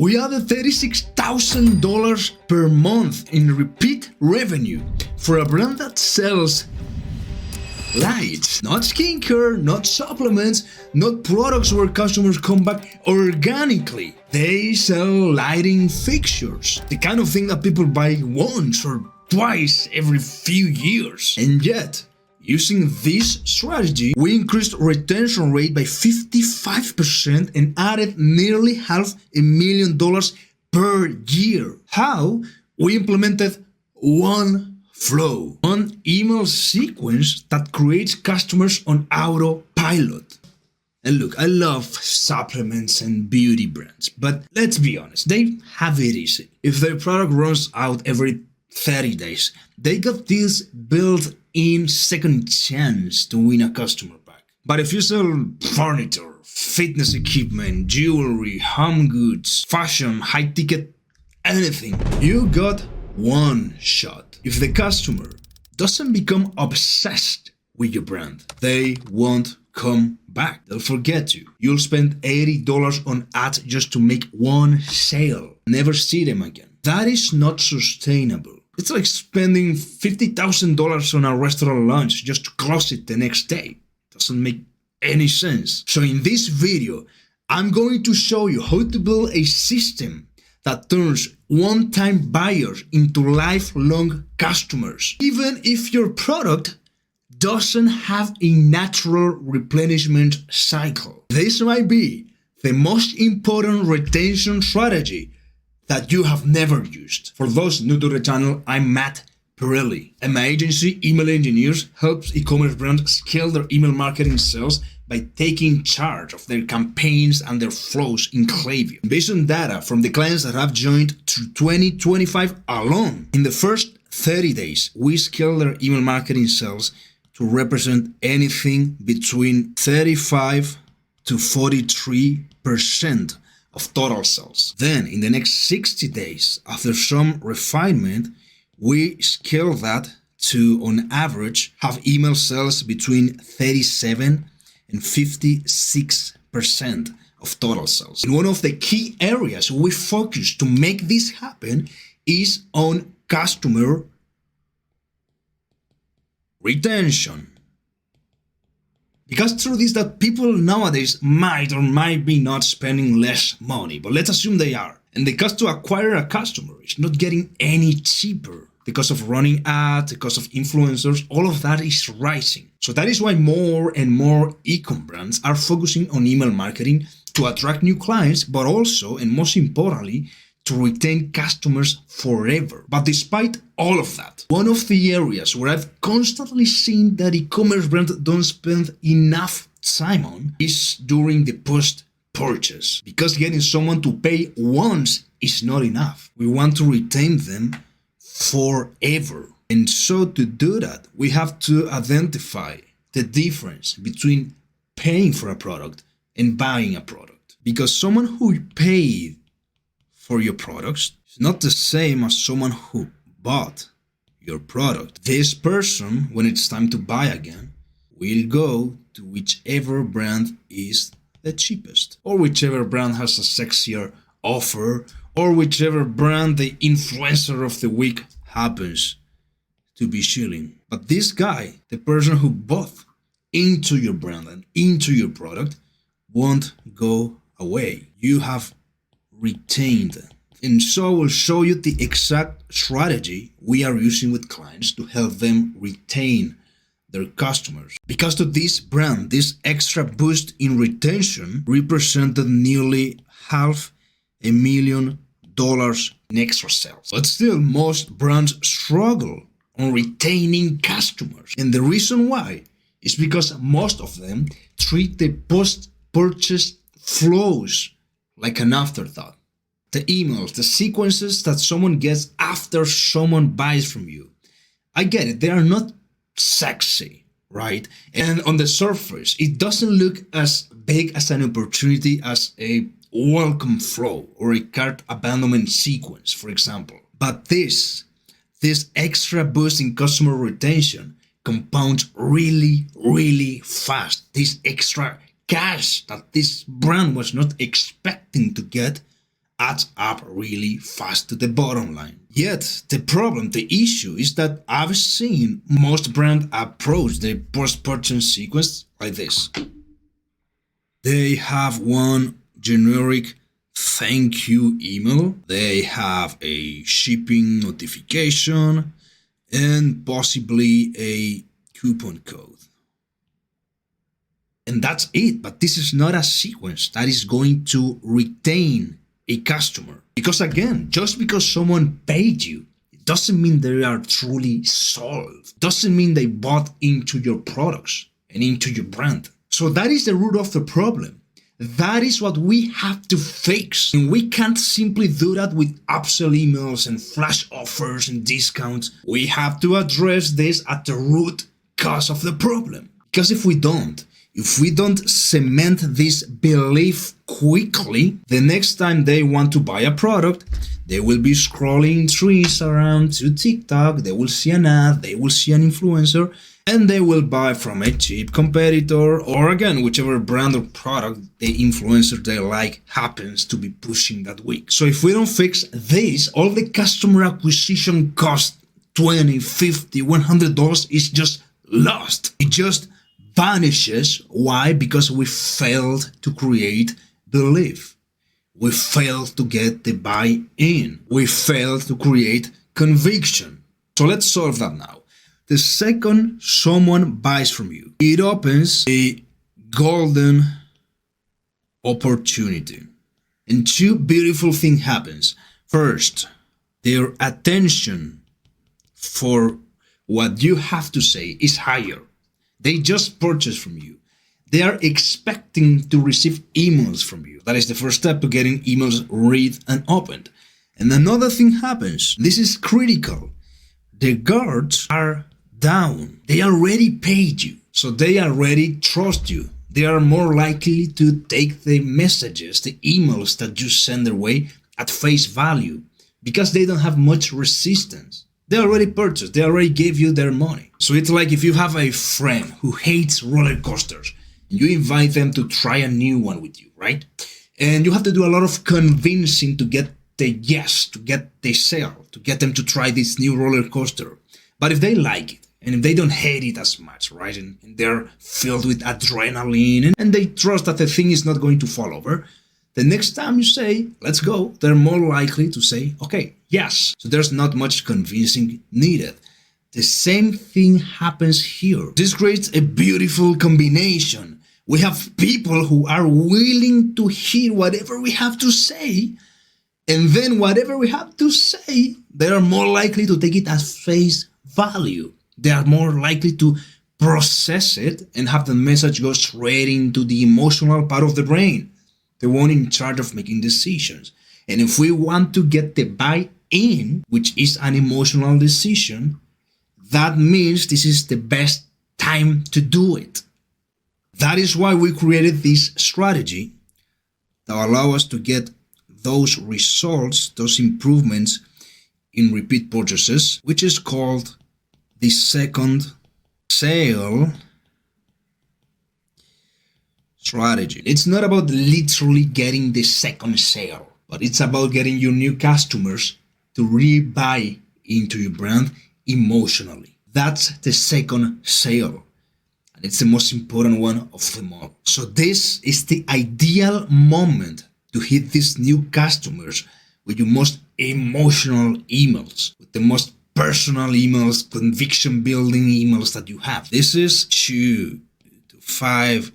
We added $36,000 per month in repeat revenue for a brand that sells lights, not skincare, not supplements, not products where customers come back organically. They sell lighting fixtures, the kind of thing that people buy once or twice every few years. And yet, using this strategy, we increased retention rate by 55% and added nearly $500,000 per year. How? We implemented one flow, one email sequence that creates customers on autopilot. And look, I love supplements and beauty brands, but let's be honest, they have it easy. If their product runs out every 30 days, they got this built-in second chance to win a customer back. But if you sell furniture, fitness equipment, jewelry, home goods, fashion, high-ticket, anything, you got one shot. If the customer doesn't become obsessed with your brand, they won't come back. They'll forget you. You'll spend $80 on ads just to make one sale. Never see them again. That is not sustainable. It's like spending $50,000 on a restaurant lunch just to close it the next day. Doesn't make any sense. So in this video, I'm going to show you how to build a system that turns one-time buyers into lifelong customers, even if your product doesn't have a natural replenishment cycle. This might be the most important retention strategy that you have never used. For those new to the channel, I'm Matt Pirelli, and my agency, Email Engineers, helps e-commerce brands scale their email marketing sales by taking charge of their campaigns and their flows in Klaviyo. Based on data from the clients that have joined through 2025 alone, in the first 30 days, we scaled their email marketing sales to represent anything between 35 to 43% of total sales. Then, in the next 60 days, after some refinement, we scale that to, on average, have email sales between 37 and 56% of total sales. And one of the key areas we focus to make this happen is on customer retention. Because through this that people nowadays might or might be not spending less money, but let's assume they are. And the cost to acquire a customer is not getting any cheaper. Because of running ads, because of influencers, all of that is rising. So that is why more and more e-com brands are focusing on email marketing to attract new clients, but also, and most importantly, to retain customers forever. But despite all of that, one of the areas where I've constantly seen that e-commerce brands don't spend enough time on is during the post-purchase. Because getting someone to pay once is not enough. We want to retain them forever. And so to do that, we have to identify the difference between paying for a product and buying a product. Because someone who paid for your products is not the same as someone who bought your product. This person, when it's time to buy again, will go to whichever brand is the cheapest, or whichever brand has a sexier offer, or whichever brand the influencer of the week happens to be shilling. But this guy, the person who bought into your brand and into your product, won't go away. You have retained them. And so I will show you the exact strategy we are using with clients to help them retain their customers. Because to this brand, this extra boost in retention represented nearly $500,000 in extra sales. But still, most brands struggle on retaining customers. And the reason why is because most of them treat the post-purchase flows like an afterthought. The emails, the sequences that someone gets after someone buys from you. I get it, they are not sexy, right? And on the surface, it doesn't look as big as an opportunity as a welcome flow or a cart abandonment sequence, for example. But this extra boost in customer retention compounds really, really fast. This extra cash that this brand was not expecting to get adds up really fast to the bottom line. Yet, the issue is that I've seen most brands approach the post-purchase sequence like this. They have one generic thank you email, they have a shipping notification, and possibly a coupon code. And that's it, but this is not a sequence that is going to retain a customer. Because again, just because someone paid you, it doesn't mean they are truly sold. It doesn't mean they bought into your products and into your brand. So that is the root of the problem. That is what we have to fix. And we can't simply do that with upsell emails and flash offers and discounts. We have to address this at the root cause of the problem. Because if we don't cement this belief quickly, the next time they want to buy a product, they will be scrolling trees around to TikTok, they will see an ad, they will see an influencer, and they will buy from a cheap competitor, or again, whichever brand or product the influencer they like happens to be pushing that week. So if we don't fix this, all the customer acquisition cost $20, $50, $100 is just lost. It just vanishes. Why? Because we failed to create belief. We failed to get the buy-in. We failed to create conviction. So let's solve that now. The second someone buys from you, it opens a golden opportunity. And two beautiful things happens. First, their attention for what you have to say is higher. They just purchased from you. They are expecting to receive emails from you. That is the first step to getting emails read and opened. And another thing happens. This is critical. The guards are down. They already paid you. So they already trust you. They are more likely to take the messages, the emails that you send their way at face value because they don't have much resistance. They already purchased. They already gave you their money. So it's like if you have a friend who hates roller coasters, you invite them to try a new one with you, right? And you have to do a lot of convincing to get the yes, to get the sale, to get them to try this new roller coaster. But if they like it, and if they don't hate it as much, right, and they're filled with adrenaline, and they trust that the thing is not going to fall over, the next time you say, let's go, they're more likely to say, okay, yes. So there's not much convincing needed. The same thing happens here. This creates a beautiful combination. We have people who are willing to hear whatever we have to say, and then whatever we have to say, they are more likely to take it as face value. They are more likely to process it and have the message go straight into the emotional part of the brain, the one in charge of making decisions. And if we want to get the buy-in, which is an emotional decision, that means this is the best time to do it. That is why we created this strategy that allow us to get those results, those improvements in repeat purchases, which is called the second sale strategy. It's not about literally getting the second sale, but it's about getting your new customers to re-buy into your brand emotionally. That's the second sale. And it's the most important one of them all. So this is the ideal moment to hit these new customers with your most emotional emails, with the most personal emails, conviction building emails that you have. This is 2 to 5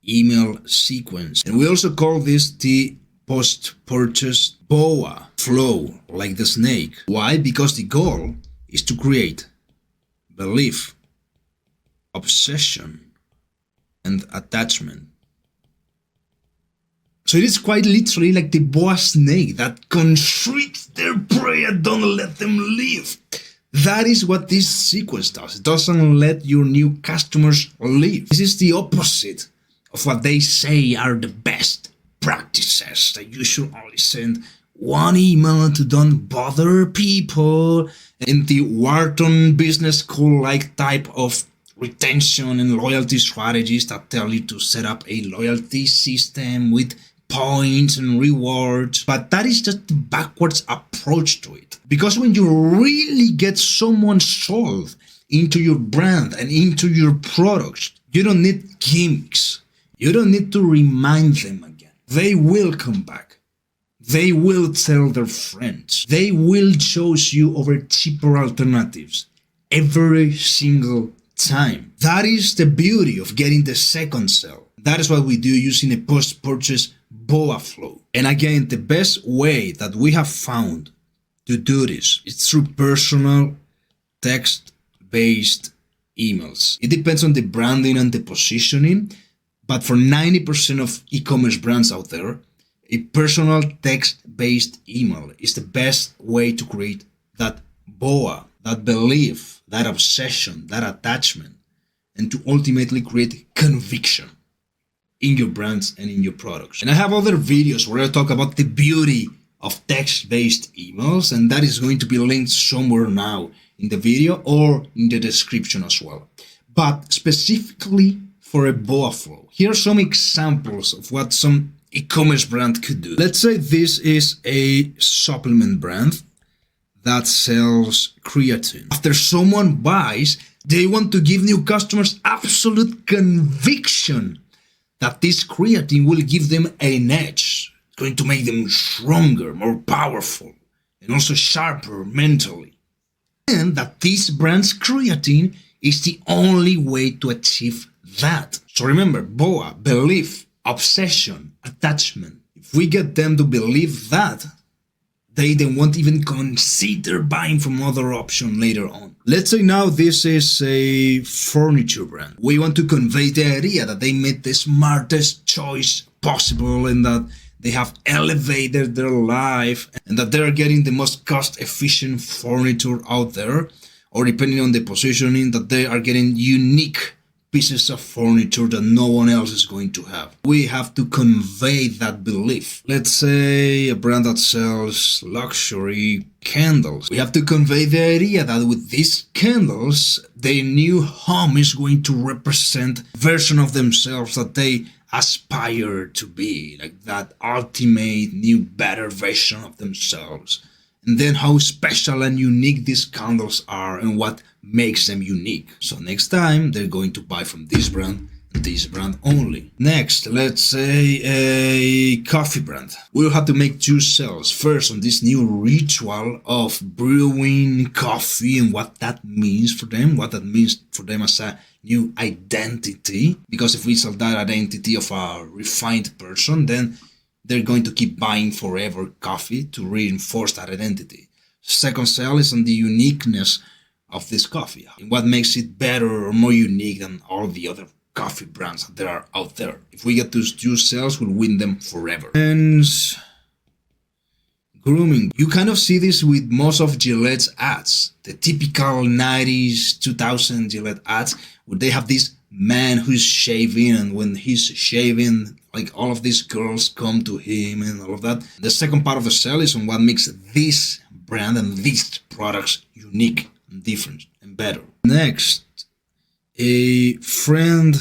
email sequence. And we also call this the post-purchase BOA flow, like the snake. Why? Because the goal is to create belief, obsession, and attachment. So it is quite literally like the boa snake that constricts their prey and don't let them live. That is what this sequence does. It doesn't let your new customers live. This is the opposite of what they say are the best practices. That you should only send one email to don't bother people. In the Wharton Business School-like type of retention and loyalty strategies that tell you to set up a loyalty system with points and rewards, but that is just the backwards approach to it. Because when you really get someone sold into your brand and into your products, you don't need gimmicks. You don't need to remind them again. They will come back. They will tell their friends. They will choose you over cheaper alternatives every single time. That is the beauty of getting the second sale. That is what we do using a post-purchase BOA flow. And again, the best way that we have found to do this is through personal text-based emails. It depends on the branding and the positioning, but for 90% of e-commerce brands out there, a personal text-based email is the best way to create that BOA, that belief, that obsession, that attachment, and to ultimately create conviction in your brands and in your products. And I have other videos where I talk about the beauty of text-based emails, and that is going to be linked somewhere now in the video or in the description as well. But specifically for a BOA flow, here are some examples of what some e-commerce brand could do. Let's say this is a supplement brand that sells creatine. After someone buys, they want to give new customers absolute conviction that this creatine will give them an edge. It's going to make them stronger, more powerful, and also sharper mentally. And that this brand's creatine is the only way to achieve that. So remember, BOA, belief, obsession, attachment. If we get them to believe that, they then won't even consider buying from other option later on. Let's say now this is a furniture brand. We want to convey the idea that they made the smartest choice possible and that they have elevated their life and that they're getting the most cost-efficient furniture out there, or depending on the positioning, that they are getting unique pieces of furniture that no one else is going to have. We have to convey that belief. Let's say a brand that sells luxury candles. We have to convey the idea that with these candles, their new home is going to represent a version of themselves that they aspire to be, like that ultimate new better version of themselves. And then how special and unique these candles are and what makes them unique. So next time they're going to buy from this brand only. Next, let's say a coffee brand. We'll have to make two sales. First, on this new ritual of brewing coffee and what that means for them, what that means for them as a new identity. Because if we sell that identity of a refined person, then they're going to keep buying forever coffee to reinforce that identity. Second sale is on the uniqueness of this coffee. What makes it better or more unique than all the other coffee brands that are out there. If we get those two sales, we'll win them forever. And grooming. You kind of see this with most of Gillette's ads. The typical 90s, 2000 Gillette ads, where they have this man who's shaving, and when he's shaving, like all of these girls come to him and all of that. The second part of the sale is on what makes this brand and these products unique and different and better. Next, a friend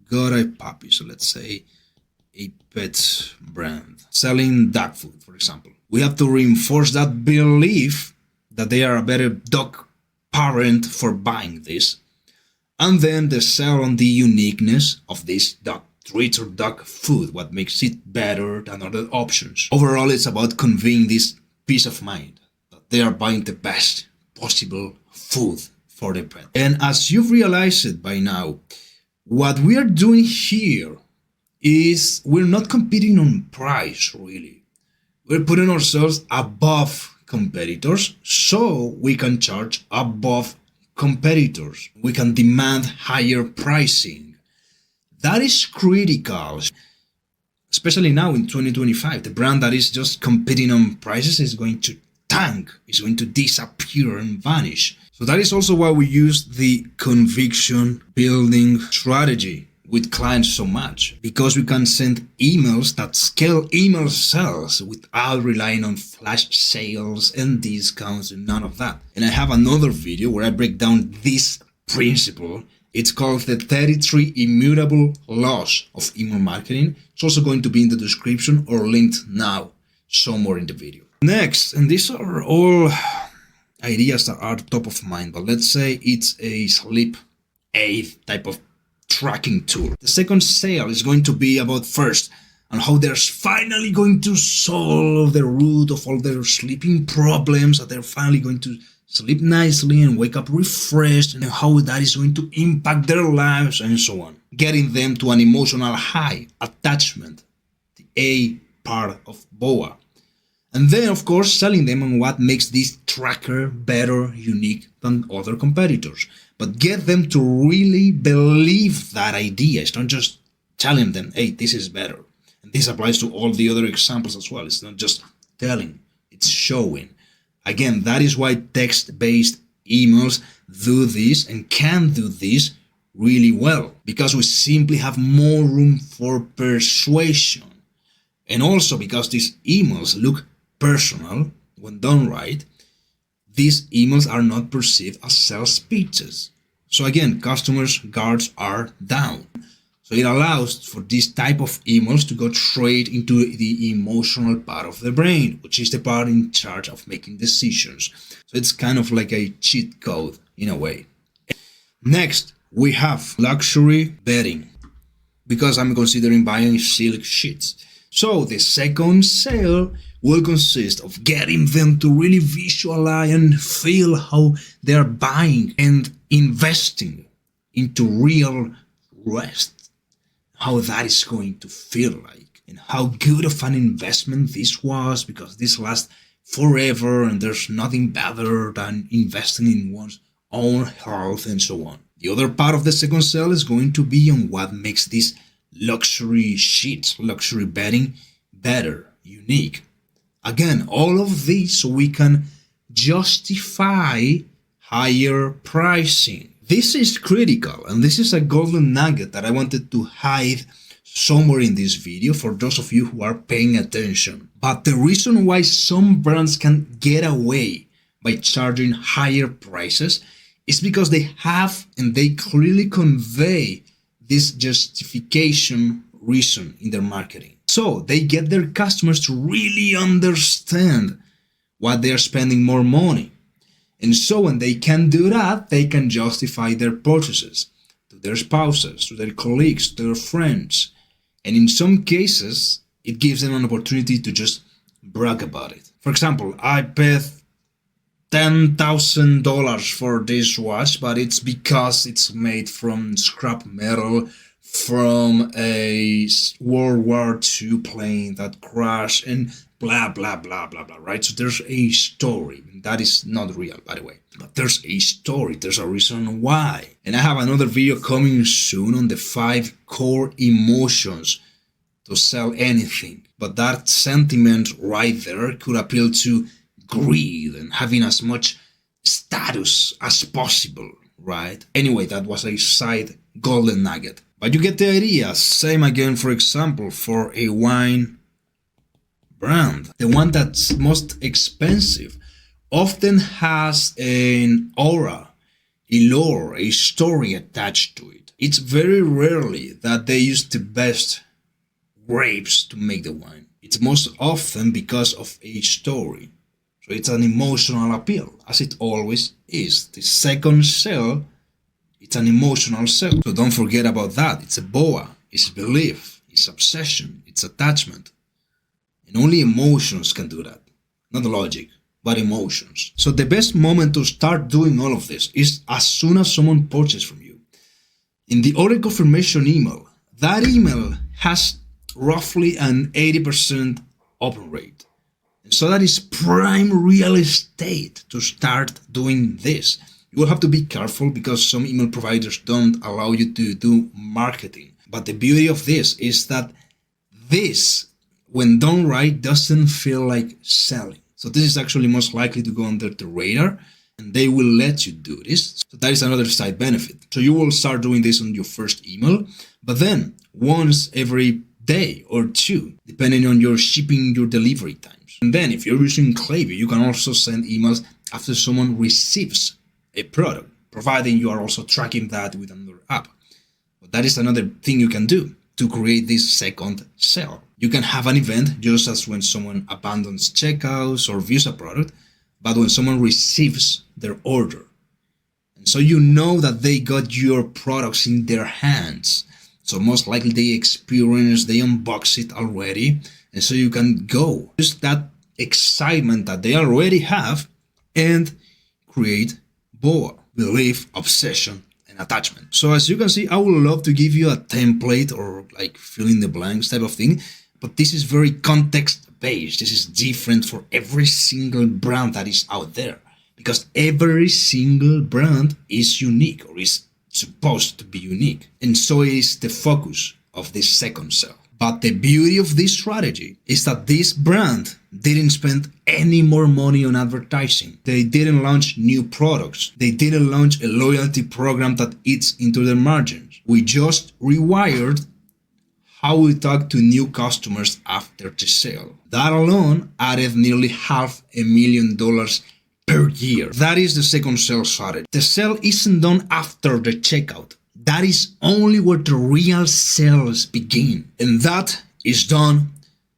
got a puppy, so let's say a pet brand selling dog food, for example. We have to reinforce that belief that they are a better dog parent for buying this. And then the sell on the uniqueness of this dog treat or dog food, what makes it better than other options. Overall, it's about conveying this peace of mind that they are buying the best possible food for the pet. And as you've realized it by now, what we are doing here is we're not competing on price, really. We're putting ourselves above competitors so we can charge above competitors. We can demand higher pricing. That is critical, especially now in 2025. The brand that is just competing on prices is going to tank, is going to disappear and vanish. So that is also why we use the conviction building strategy with clients so much, because we can send emails that scale email sales without relying on flash sales and discounts and none of that. And I have another video where I break down this principle It's called the 33 Immutable Laws of Email Marketing. It's also going to be in the description or linked now somewhere in the video. Next, and these are all ideas that are top of mind, but let's say it's a sleep aid type of tracking tool. The second sale is going to be about first and how they're finally going to solve the root of all their sleeping problems, that they're finally going to sleep nicely and wake up refreshed, and how that is going to impact their lives and so on. Getting them to an emotional high, attachment, the A part of BOA. And then, of course, selling them on what makes this tracker better, unique than other competitors. But get them to really believe that idea. It's not just telling them, hey, this is better. And this applies to all the other examples as well. It's not just telling, it's showing. Again, that is why text-based emails do this and can do this really well. Because we simply have more room for persuasion. And also because these emails look personal when done right, these emails are not perceived as sales pitches. So again, customers' guards are down. So it allows for this type of emails to go straight into the emotional part of the brain, which is the part in charge of making decisions. So it's kind of like a cheat code in a way. Next, we have luxury bedding, because I'm considering buying silk sheets. So the second sale will consist of getting them to really visualize and feel how they're buying and investing into real rest, how that is going to feel like, and how good of an investment this was, because this lasts forever and there's nothing better than investing in one's own health and so on. The other part of the second sale is going to be on what makes these luxury sheets, luxury bedding better, unique. Again, all of this so we can justify higher pricing. This is critical, and this is a golden nugget that I wanted to hide somewhere in this video for those of you who are paying attention. But the reason why some brands can get away by charging higher prices is because they have and they clearly convey this justification reason in their marketing. So they get their customers to really understand why they are spending more money. And so when they can do that, they can justify their purchases to their spouses, to their colleagues, to their friends. And in some cases, it gives them an opportunity to just brag about it. For example, I paid $10,000 for this watch, but it's because it's made from scrap metal from a World War II plane that crashed and blah, blah, blah, blah, blah, right? So there's a story. That is not real, by the way. But there's a story. There's a reason why. And I have another video coming soon on the 5 core emotions to sell anything. But that sentiment right there could appeal to greed and having as much status as possible, right? Anyway, that was a side golden nugget. But you get the idea. Same again, for example, for a wine brand. The one that's most expensive often has an aura, a lore, a story attached to it. It's very rarely that they use the best grapes to make the wine. It's most often because of a story. So it's an emotional appeal, as it always is. The second sale, it's an emotional sale. So don't forget about that. It's a BOA, it's belief, it's obsession, it's attachment. And only emotions can do that. Not logic, but emotions. So the best moment to start doing all of this is as soon as someone purchases from you. In the order confirmation email, that email has roughly an 80% open rate. And so that is prime real estate to start doing this. You will have to be careful because some email providers don't allow you to do marketing. But the beauty of this is that this, when done right, doesn't feel like selling. So this is actually most likely to go under the radar and they will let you do this. So that is another side benefit. So you will start doing this on your first email, but then once every day or two, depending on your shipping, your delivery times. And then if you're using Klaviyo, you can also send emails after someone receives a product. providing you are also tracking that with another app. But that is another thing you can do to create this second sale. You can have an event just as when someone abandons checkouts or views a product, but when someone receives their order. And so you know that they got your products in their hands. So most likely they unbox it already. And so you can go use that excitement that they already have and create BOA, belief, obsession, and attachment. So as you can see, I would love to give you a template or like fill in the blanks type of thing, but this is very context based. This is different for every single brand that is out there, because every single brand is unique or is supposed to be unique. And so is the focus of this second sale. But the beauty of this strategy is that this brand didn't spend any more money on advertising. They didn't launch new products. They didn't launch a loyalty program that eats into their margins. We just rewired how we talk to new customers after the sale. That alone added nearly $500,000 per year. That is the second sale strategy. The sale isn't done after the checkout. That is only where the real sales begin. And that is done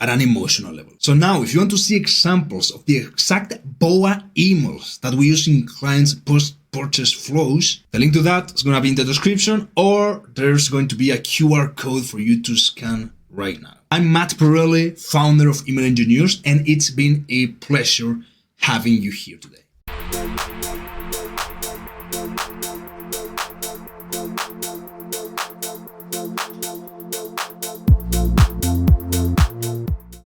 at an emotional level. So now, if you want to see examples of the exact BOA emails that we use in clients' post-purchase flows, the link to that is going to be in the description, or there's going to be a QR code for you to scan right now. I'm Matt Pirelli, founder of Email Engineers, and it's been a pleasure having you here today.